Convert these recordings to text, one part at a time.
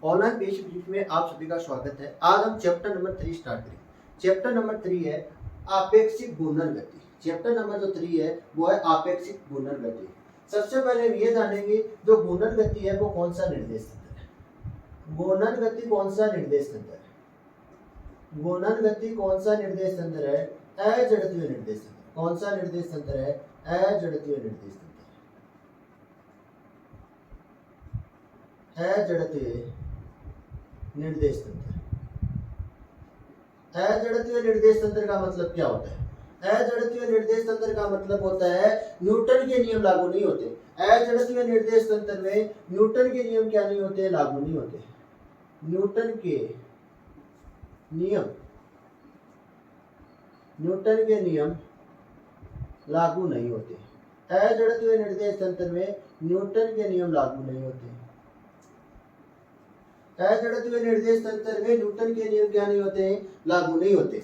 Online पेश brief में आप सभी का स्वागत है। आज हम चैप्टर नंबर 3 स्टार्ट करेंगे। चैप्टर नंबर 3 है आपेक्षिक घूर्णन गति। चैप्टर नंबर जो 3 है वो है आपेक्षिक घूर्णन गति। सबसे पहले हम ये जानेंगे जो घूर्णन गति है वो कौन सा निर्देश तंत्र है। घूर्णन गति कौन सा निर्देश तंत्र है? घूर्णन गति कौन सा निर्देश तंत्र है? अजड़त्वीय निर्देश तंत्र। कौन सा निर्देश तंत्र है? अजड़त्वीय निर्देश तंत्र। अजड़त्वीय निर्देश तंत्र। अजड़त्वीय निर्देश तंत्र का मतलब क्या होता है? अजड़त्वीय निर्देश तंत्र का मतलब होता है न्यूटन के नियम लागू नहीं होते। अजड़त्वीय निर्देश तंत्र में न्यूटन के नियम क्या नहीं होते? लागू नहीं होते। न्यूटन के नियम लागू नहीं होते। अजड़त्वीय निर्देश तंत्र में न्यूटन के नियम लागू नहीं होते। अजड़त्वीय निर्देश तंत्र में न्यूटन के नियम क्या नहीं होते? लागू नहीं होते।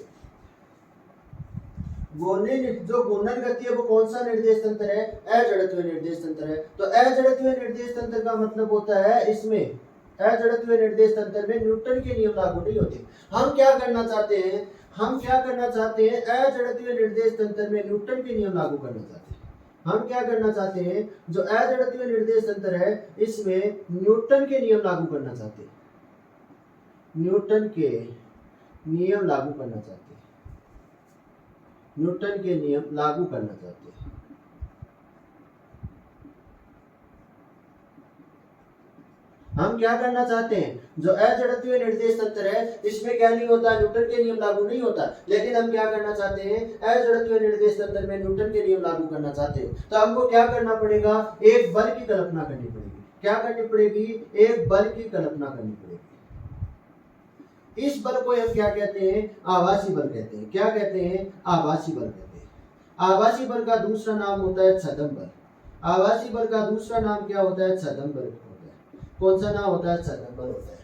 जो घूर्णन गति है वो कौन सा निर्देश तंत्र है? अजड़त्वीय निर्देश तंत्र है। तो अजड़त्वीय निर्देश तंत्र का मतलब होता है इसमें अजड़त्वीय निर्देश तंत्र में न्यूटन के नियम लागू नहीं होते। हम क्या करना चाहते हैं? अजड़त्वीय निर्देश तंत्र में न्यूटन के नियम लागू करना चाहते हैं। हम क्या करना चाहते हैं? जो अजड़त्वीय निर्देश तंत्र है इसमें न्यूटन के नियम लागू करना चाहते हैं। न्यूटन के नियम लागू करना चाहते हैं। न्यूटन के नियम लागू करना चाहते हैं। हम क्या करना चाहते हैं? जो अजड़त्वीय निर्देश तंत्र है इसमें क्या नहीं होता? न्यूटन के नियम लागू नहीं होता। लेकिन हम क्या करना चाहते हैं? अजड़त्वीय निर्देश तंत्र में न्यूटन के नियम लागू करना चाहते हैं। तो हमको क्या करना पड़ेगा? एक बल की कल्पना करनी पड़ेगी। क्या करनी पड़ेगी? एक बल की कल्पना करनी पड़ेगी। इस बल को हम क्या कहते हैं? आभासी बल कहते हैं। क्या कहते हैं? आभासी बल कहते हैं। आभासी बल का दूसरा नाम होता है छद्म बल। आभासी बल का दूसरा नाम क्या होता है? छद्म बल होता है। कौन सा नाम होता है? छद्म बल होता है।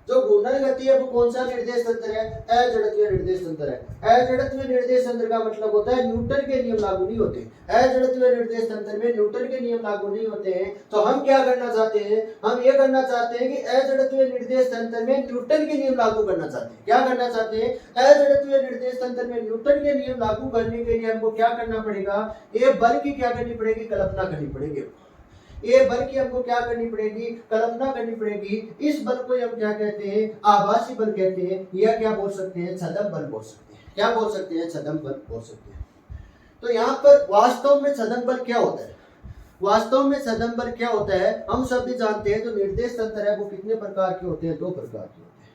जो घूर्णन गति है वो कौन सा निर्देश तंत्र है? अजड़त्वीय निर्देश तंत्र है। अजड़त्वीय निर्देश तंत्र का मतलब होता है न्यूटन के नियम लागू नहीं होते। अजड़त्वीय निर्देश तंत्र में न्यूटन के नियम लागू नहीं होते हैं। तो हम क्या करना चाहते हैं? हम ये करना चाहते हैं कि अजड़त्वीय निर्देश तंत्र में न्यूटन के नियम लागू करना चाहते हैं। क्या करना चाहते हैं? अजड़त्वीय निर्देश तंत्र में न्यूटन के नियम लागू करने के लिए हमको क्या करना पड़ेगा? ये बल की क्या करनी पड़ेगी? कल्पना करनी पड़ेगी। ये बल की हमको क्या करनी पड़ेगी? कल्पना करनी पड़ेगी। इस बल को हम क्या कहते हैं? आभासी बल कहते हैं। या क्या बोल सकते हैं? छद्म बल बोल सकते हैं। क्या बोल सकते हैं? छद्म बल बोल सकते हैं। तो यहाँ पर वास्तव में छद्म बल क्या होता है? वास्तव में छद्म बल क्या होता है हम सभी जानते हैं। जो निर्देश तंत्र है वो कितने प्रकार के होते हैं? दो प्रकार के होते हैं।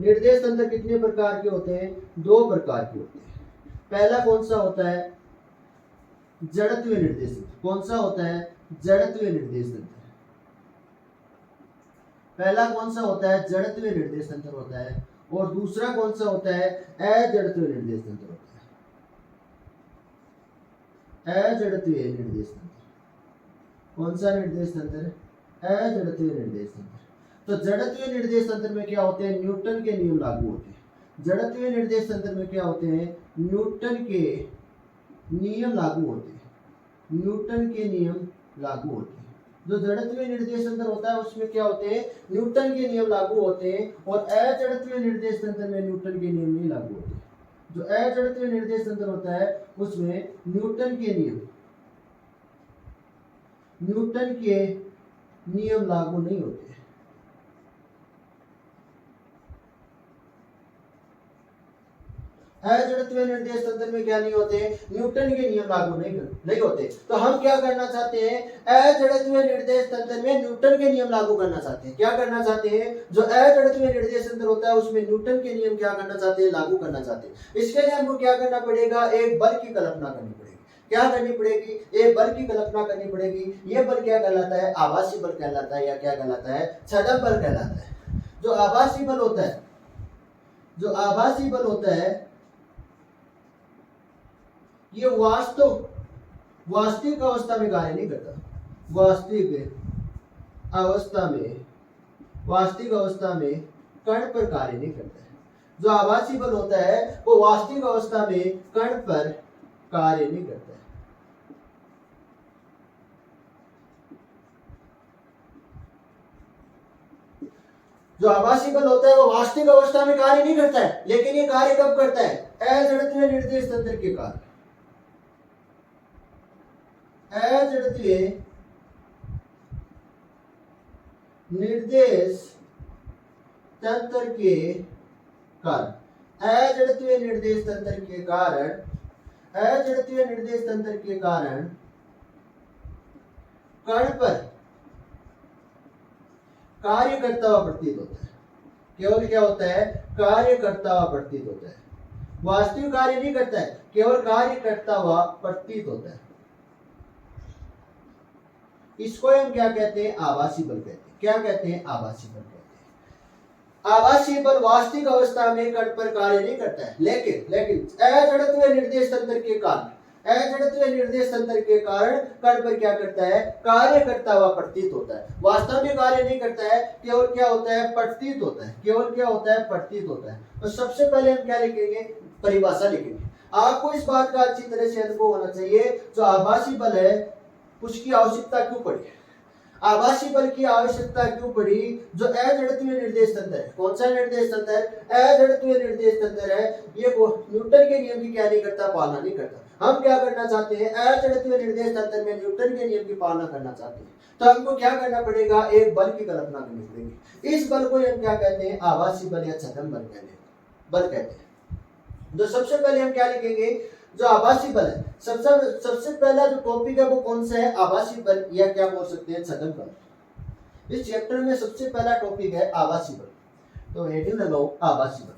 निर्देश तंत्र कितने प्रकार के होते हैं? दो प्रकार के होते हैं। पहला कौन सा होता है? जड़त्वीय निर्देश तंत्र। कौन सा होता है? जड़त्वीय निर्देश तंत्र। पहला कौन सा होता है? जड़त्वीय निर्देश तंत्र होता है। और दूसरा कौन सा होता है? अजड़त्वीय निर्देश तंत्र होता है। अजड़त्वीय निर्देश तंत्र। कौन सा निर्देश तंत्र? अजड़त्वीय निर्देश तंत्र। तो जड़त्वीय निर्देश तंत्र में क्या होते हैं? न्यूटन के नियम लागू होते हैं। जड़त्वीय निर्देश तंत्र में क्या होते हैं? न्यूटन के नियम लागू होते हैं। न्यूटन के नियम लागू होते हैं। जो जड़त्वीय निर्देश तंत्र होता है उसमें क्या होते हैं? न्यूटन के नियम लागू होते हैं। और अजड़त्वीय निर्देश तंत्र में न्यूटन के नियम नहीं लागू होते। जो अजड़त्वीय निर्देश तंत्र होता है उसमें न्यूटन के नियम लागू नहीं होते। अजड़त्वीय निर्देश तंत्र में क्या नहीं होते? न्यूटन के नियम लागू नहीं होते। तो हम क्या करना चाहते हैं? अजड़त्वीय निर्देश तंत्र में न्यूटन के नियम लागू करना चाहते हैं। क्या करना चाहते हैं? जो अजड़त्वीय निर्देश तंत्र होता है उसमें न्यूटन के नियम क्या करना चाहते हैं? लागू करना चाहते हैं। इसके लिए हमको क्या करना पड़ेगा? एक बल की कल्पना करनी पड़ेगी। क्या करनी पड़ेगी? एक बल की कल्पना करनी पड़ेगी। ये बल क्या कहलाता है? आभासी बल कहलाता है। या क्या कहलाता है? छद्म बल कहलाता है। जो आभासी बल होता है ये वास्तविक अवस्था में कार्य नहीं करता। वास्तविक अवस्था में कण पर कार्य नहीं करता है। जो आभासी बल होता है वो वास्तविक अवस्था में कण पर कार्य नहीं करता है। जो आभासी बल होता है वो वास्तविक अवस्था में कार्य नहीं करता है, लेकिन ये कार्य कब करता है? अजड़त्वीय निर्देश तंत्र के कारण। अजड़त्वीय निर्देश तंत्र के कारण, अजड़त्वीय निर्देश तंत्र के कारण, अजड़त्वीय निर्देश तंत्र के कारण कण पर कार्य करता हुआ प्रतीत होता है। केवल क्या होता है? कार्य करता हुआ प्रतीत होता है, वास्तविक कार्य नहीं करता है, केवल कार्य करता हुआ प्रतीत होता है। इसको हम क्या कहते हैं? आभासी बल कहते हैं। क्या कहते हैं? आभासी बल कहते हैं। आभासी बल वास्तविक अवस्था में कण पर कार्य नहीं करता है, लेकिन अजड़त्वीय निर्देश तंत्र के कारण, अजड़त्वीय निर्देश तंत्र के कारण कण पर क्या करता है? कार्य करता हुआ प्रतीत होता है। वास्तव में कार्य नहीं करता है, केवल क्या होता है? प्रतीत होता है। केवल क्या होता है? प्रतीत होता है। तो सबसे पहले हम क्या लिखेंगे? परिभाषा लिखेंगे। आपको इस बात का अच्छी तरह से अनुभव होना चाहिए, जो आभासी बल है उसकी आवश्यकता क्यों पड़ी, आभासी बल की आवश्यकता क्यों पड़ी? जो अजड़त्वीय निर्देश तंत्र है, कौन सा निर्देश तंत्र है? अजड़त्वीय निर्देश तंत्र है। ये न्यूटन के नियम की क्या नहीं करता? पालना नहीं करता। हम क्या करना चाहते हैं? अजड़त्वीय निर्देश तंत्र में न्यूटन के नियम की पालना करना चाहते हैं। तो हमको क्या करना पड़ेगा? एक बल की कल्पना करनी पड़ेगी। इस बल को हम क्या कहते हैं? आभासी बल या छद्म बल कहते हैं। तो सबसे पहले हम क्या लिखेंगे? जो आभासी बल है, सबसे पहला जो टॉपिक है वो कौन सा है? आभासी बल, या क्या बोल सकते हैं? छद्म बल। इस चैप्टर में सबसे पहला टॉपिक है आभासी बल। तो हेडिंग लगाओ आभासी बल।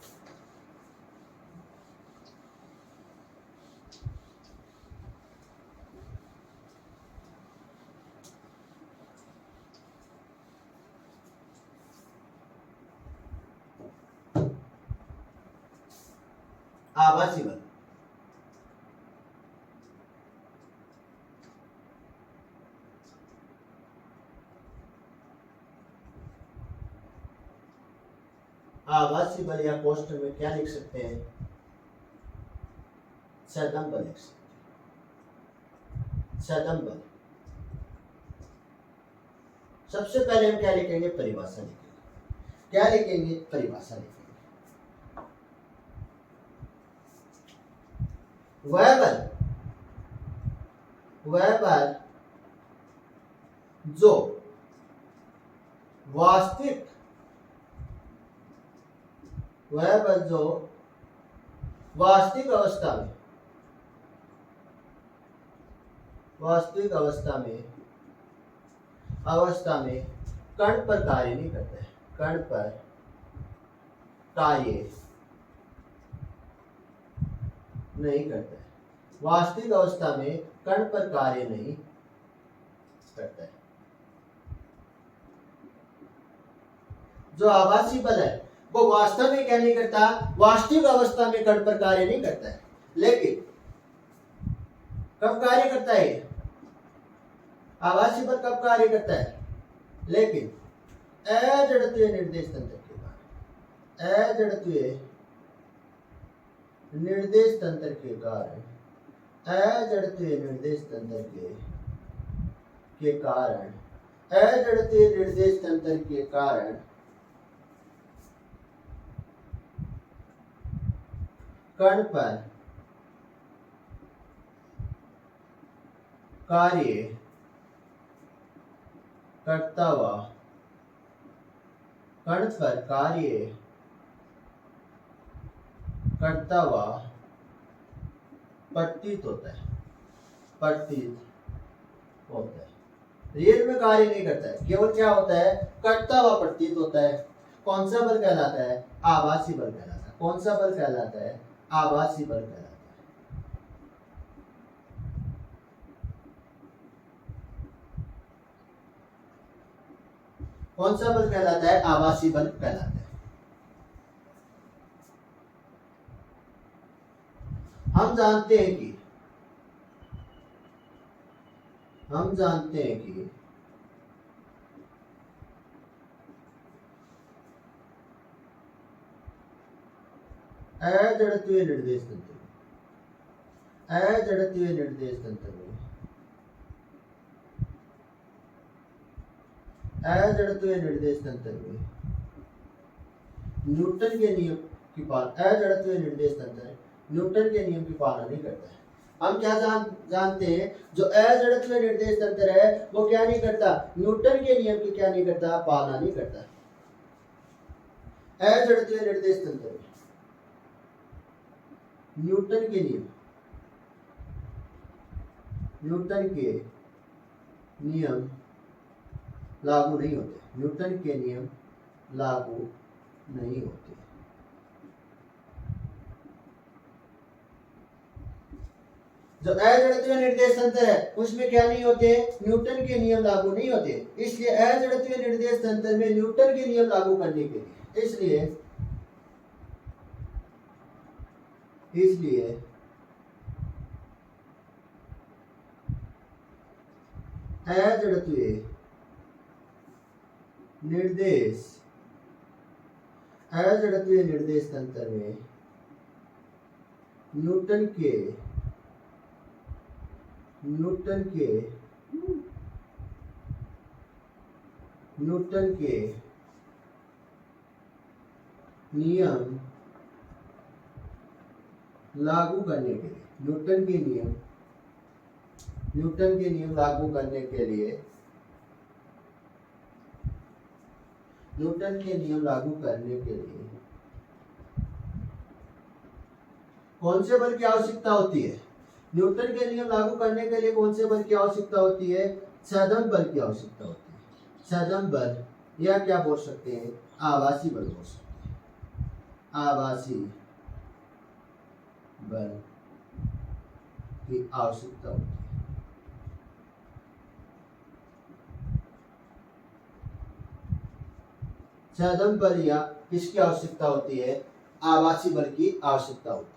आभासी बल, आभासी बल या कोष्ठ में क्या लिख सकते हैं? छद्म बल लिख सकते हैं। छद्म बल। सबसे पहले हम क्या लिखेंगे? परिभाषा लिखेंगे। क्या लिखेंगे? परिभाषा लिखेंगे। वह बल जो वास्तविक, वह बल जो वास्तविक अवस्था में कण पर कार्य नहीं करता है, कण पर कार्य नहीं करता है, वास्तविक अवस्था में कण पर कार्य नहीं करता है। जो आभासी बल है वो वास्तव में क्या नहीं करता? वास्तविक अवस्था में कण पर कार्य नहीं करता है, लेकिन कब कार्य करता है? आभासी बल कब कार्य करता है? लेकिन अजड़त्वीय निर्देश तंत्र के कारण, अजड़त्वीय निर्देश तंत्र के कारण, अजड़त्वीय निर्देश तंत्र के कारण, अजड़त्वीय निर्देश तंत्र के कारण कण पर कार्य करता हुआ, कण पर कार्य करता हुआ प्रतीत होता है, प्रतीत होता है। रियल में कार्य नहीं करता है, केवल क्या होता है? करता हुआ प्रतीत होता है। कौन सा बल कहलाता है? आभासी बल कहलाता है। कौन सा बल कहलाता है? आभासी बल कहलाता है। कौन सा बल कहलाता है? आभासी बल कहलाता है। हम जानते हैं कि अजड़त्वीय निर्देश तंत्र में, अजड़त्वीय निर्देश तंत्र में, अजड़त्वीय निर्देश तंत्र में न्यूटन के नियम की पालना, अजड़त्वीय निर्देश तंत्र न्यूटन के नियम की पालना नहीं करता है। हम क्या जानते हैं, जो अजड़त्वीय निर्देश तंत्र है वो क्या नहीं करता, न्यूटन के नियम की क्या नहीं करता, पालना नहीं करता। अजड़त्वीय निर्देश तंत्र में न्यूटन के नियम, न्यूटन के नियम लागू नहीं होते, न्यूटन के नियम लागू नहीं होते। जो अजड़त्वीय निर्देश तंत्र है उसमें क्या नहीं होते, न्यूटन के नियम लागू नहीं होते। इसलिए अजड़त्वीय निर्देश तंत्र में न्यूटन के नियम लागू करने के लिए, इसलिए अजड़त्वीय निर्देश तंत्र में न्यूटन के नियम लागू करने के लिए, न्यूटन के नियम लागू करने के लिए, न्यूटन के नियम लागू करने के लिए कौन से बल की आवश्यकता होती है, न्यूटन के नियम लागू करने के लिए कौन से बल की आवश्यकता होती है, सदम बल की आवश्यकता होती है। सदम बल या क्या बोल सकते हैं, आभासी बल बोल सकते हैं, आभासी बल की आवश्यकता होती है। सदम बल या किसकी आवश्यकता होती है, आभासी बल की आवश्यकता होती है।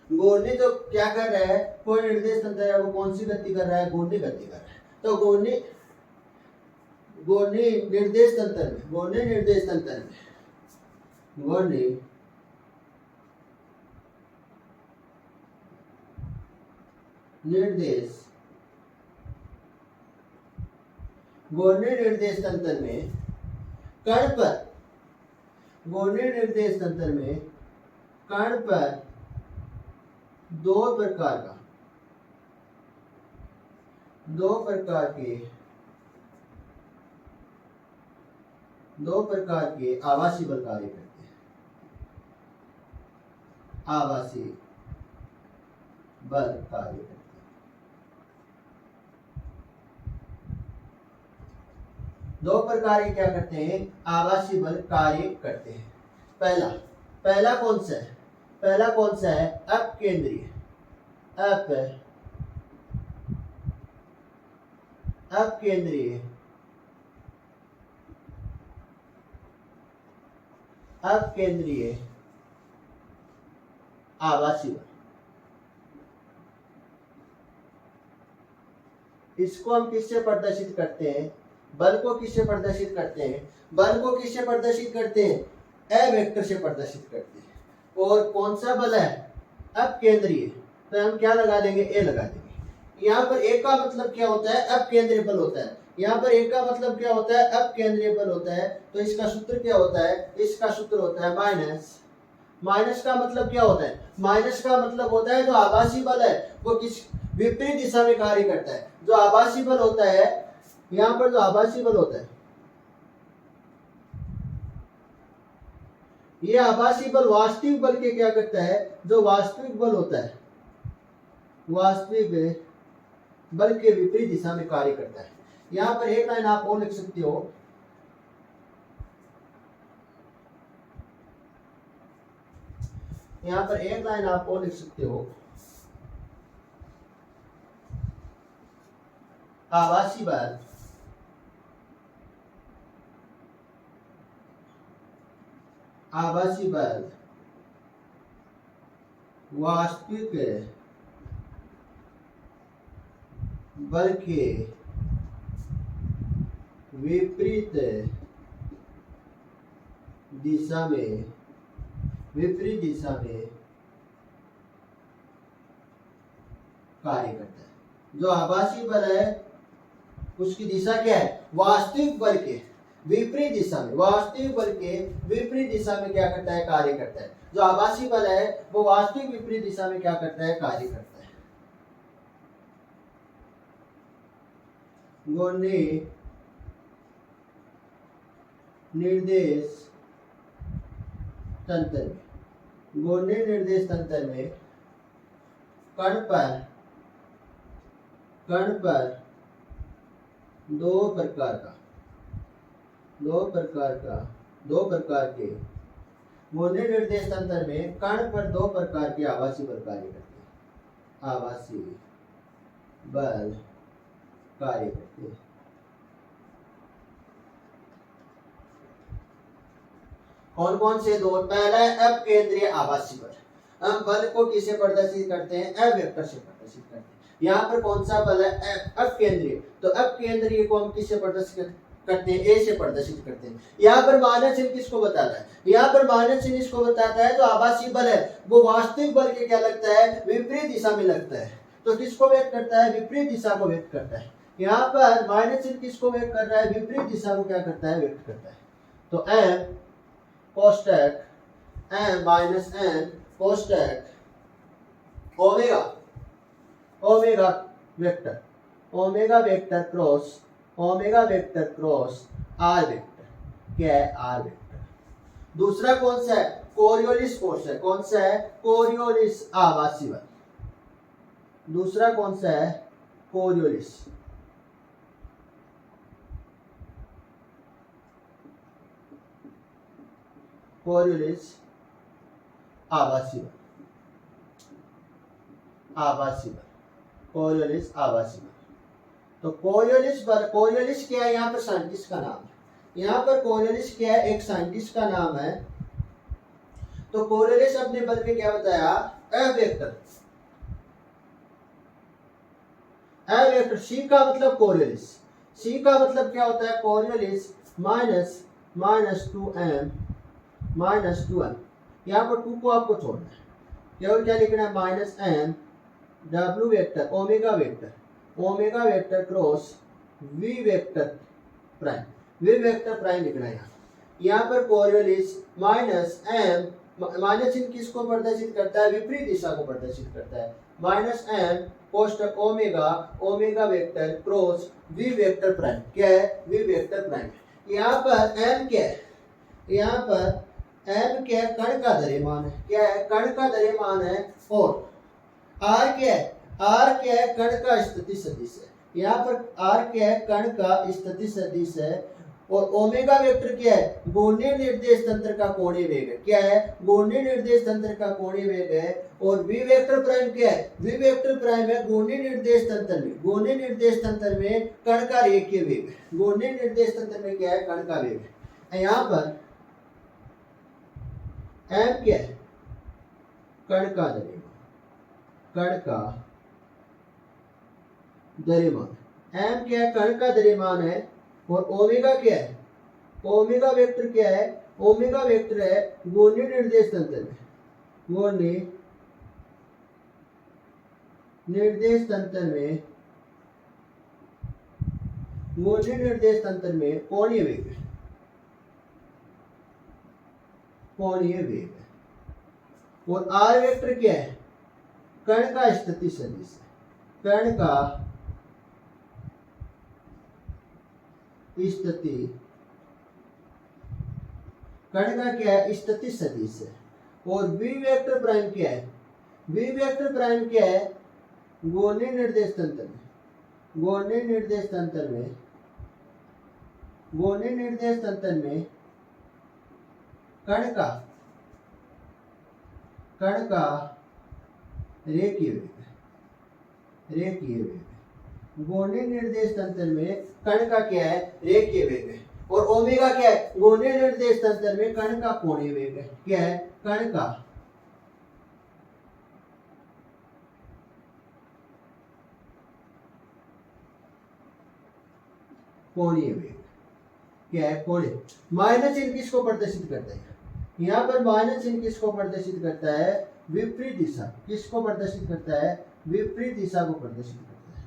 घूर्णी तो क्या कर रहा है, कोई निर्देश तंत्र है वो कौन सी गति कर रहा है, घूर्णी गति कर रहा है। तो घूर्णी निर्देश तंत्र में, घूर्णी निर्देश तंत्र में कण पर दो प्रकार के आभासी बल कार्य करते हैं, आभासी बल कार्य करते हैं। दो प्रकार के क्या करते हैं, आभासी बल कार्य करते हैं। पहला कौन सा है, अपकेंद्रीय आभासी बल। इसको हम किससे प्रदर्शित करते हैं, बल को किससे प्रदर्शित करते हैं, ए वेक्टर से प्रदर्शित करते हैं। और कौन सा बल है, अपकेंद्रीय, तो हम क्या लगा देंगे, ए लगा देंगे। यहाँ पर एक का मतलब क्या होता है, अपकेंद्रीय बल होता है। यहाँ पर एक का मतलब क्या होता है, अपकेंद्रीय बल होता है। तो इसका सूत्र क्या होता है, इसका सूत्र होता है माइनस का मतलब क्या होता है, माइनस का मतलब होता है जो आभासी बल है वो किस विपरीत दिशा में कार्य करता है। जो आभासी बल होता है, यहाँ पर जो आभासी बल होता है, ये आभासी बल वास्तविक बल के क्या करता है, जो वास्तविक बल होता है, वास्तविक बल के विपरीत दिशा में कार्य करता है। यहाँ पर एक लाइन आप और लिख सकते हो, यहाँ पर एक लाइन आप और लिख सकते हो, आभासी बल वास्तविक बल के विपरीत दिशा में कार्य करता है। जो आभासी बल है उसकी दिशा क्या है, वास्तविक बल के विपरीत दिशा में, वास्तविक बल के विपरीत दिशा में क्या करता है, कार्य करता है। जो आभासी बल है वो वास्तविक विपरीत दिशा में क्या करता है, कार्य करता है। घूर्णी निर्देश तंत्र में, घूर्णी निर्देश तंत्र में कण पर दो प्रकार के घूर्णी निर्देश तंत्र में कण पर दो प्रकार के आभासी बल कार्य करते हैं, आभासी बल कार्य करते हैं। कौन कौन से दो? पहला है अपकेंद्रीय आभासी बल। हम बल को किसे प्रदर्शित करते हैं, अवेक्टर से प्रदर्शित करते हैं। यहाँ पर कौन सा बल है, अपकेंद्रीय। तो अपकेंद्रीय को हम किससे प्रदर्शित करते हैं, ए से प्रदर्शित करते हैं। यहाँ पर माइनस चिन्ह किसको बताता है, यहाँ पर माइनस चिन्ह इसको बताता है जो आभासी बल है वो वास्तविक बल के क्या लगता है, विपरीत दिशा में लगता है। तो किसको व्यक्त करता है, विपरीत दिशा को व्यक्त करता है। यहाँ पर माइनस चिन्ह किसको व्यक्त कर रहा है, विपरीत दिशा को क्या करता है, व्यक्त करता है। तो m कोष्टक m माइनस n कोष्टक omega vector cross r vector, क्या है, r वेक्टर। दूसरा कौन सा है, कोरियोलिस फोर्स है। कौन सा है, कोरियोलिस आभासी बल। दूसरा कौन सा है, कोरियोलिस आभासी बल, कोरियोलिस आभासी बल। तो कोरियोलिस क्या है, यहाँ पर साइंटिस्ट का नाम है। यहाँ पर कोरियोलिस क्या है, एक साइंटिस्ट का नाम है। तो कोरियोलिस अपने बल पे क्या बताया, अवेक्टर। सी का मतलब कोरियोलिस, सी का मतलब क्या होता है, कोरियोलिस माइनस 2m -2n। यहाँ पर 2 को आपको छोड़ना है, केवल क्या लिखना है, -n w vector omega vector cross v vector prime लिखना है। यहाँ पर कोरियोलिस माइनस चिन्ह किसको प्रदर्शित करता है, विपरीत दिशा को प्रदर्शित करता है। -n कोष्टक omega vector cross v vector prime, क्या है, v वेक्टर प्राइम। यहाँ पर m क्या है, यहाँ पर m क्या है, कण का द्रव्यमान है, क्या है, कण का द्रव्यमान है। और r क्या है, कण का स्थिति सदिश है। यहाँ पर r क्या है, कण का स्थिति सदिश है। और ओमेगा वेक्टर क्या है, घूर्णी निर्देश तंत्र का कोणीय वेग है, क्या है, घूर्णी निर्देश तंत्र का कोणीय वेग है। और v वेक्टर प्राइम क्या है, v वेक्टर प्राइम है घूर्णी निर्देश तंत्र में कण का रेखीय वेग है। घूर्णी निर्देश तंत्र में क्या है, कण का वेग है। यहाँ पर m क्या है, कण का द्रव्यमान, m क्या है, कण का द्रव्यमान है। और ओमेगा क्या है, ओमेगा वेक्टर क्या है, ओमेगा वेक्टर है घूर्णी निर्देश तंत्र में कोणीय वेग है। और आर वेक्टर क्या है, कण का स्थिति सदिश है, कण का क्या है, स्थिति सदिश है। और v वेक्टर प्राइम क्या है, v वेक्टर प्राइम क्या है, घूर्णी निर्देश तंत्र में कण का रेखीय वेग। घूर्णी निर्देश तंत्र में कण का क्या है, रेखीय वेग है। और ओमेगा क्या है, घूर्णी निर्देश तंत्र में कण का कोणीय वेग है, क्या है, कण का कोणीय वेग, क्या है, कोणीय। माइनस चिन्ह किसको प्रदर्शित करता है, यहाँ पर माइनस चिन्ह किसको प्रदर्शित करता है, विपरीत दिशा। किसको प्रदर्शित करता है, विपरीत दिशा को प्रदर्शित करता है,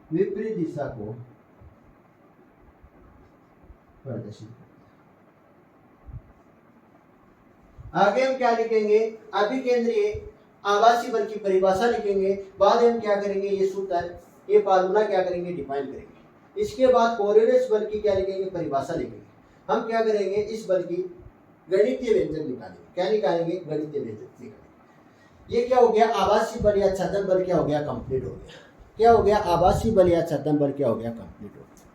विपरीत दिशा को प्रदर्शित करते हैं। आगे हम क्या लिखेंगे, अभिकेंद्रीय आभासी बल की परिभाषा लिखेंगे। बाद में हम क्या करेंगे, ये सूत्र ये फार्मूला क्या करेंगे, डिफाइन करेंगे। इसके बाद कोरिलेस बल की क्या लिखेंगे, परिभाषा लिखेंगे। हम क्या करेंगे, इस बल की गणितीय व्यंजक निकालेंगे। क्या निकालेंगे, गणितीय व्यंजक निकालेंगे। ये क्या हो गया, आभासी बल या छदम बल क्या हो गया, कंप्लीट हो गया। क्या हो गया, आभासी बल या छदम बल क्या हो गया, कंप्लीट हो गया।